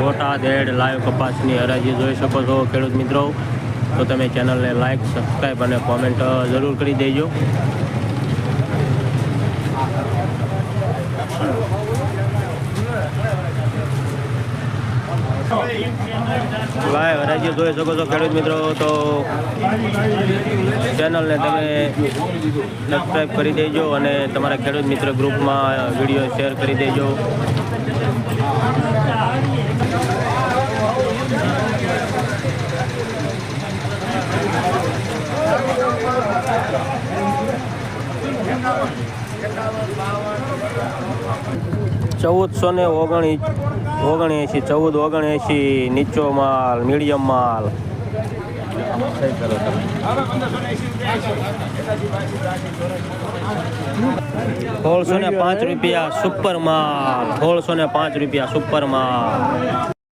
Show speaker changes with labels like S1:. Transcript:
S1: Botad add live કપાસની હરાજી જોઈ શકો છો ખેડૂત મિત્રો. તો તમે ચેનલને લાઈક, સબસ્ક્રાઈબ અને કોમેન્ટ જરૂર કરી દેજો. લાઈવ હરાજી જોઈ શકો છો ખેડૂત મિત્રો. તો ચેનલને તમે સબસ્ક્રાઈબ કરી દેજો અને તમારા ખેડૂત મિત્ર ગ્રુપમાં વિડીયો શેર કરી દેજો. $1479, 1479 નીચો માલ, મીડિયમ માલ. $1605 સુપર માલ, $1605 સુપર માલ.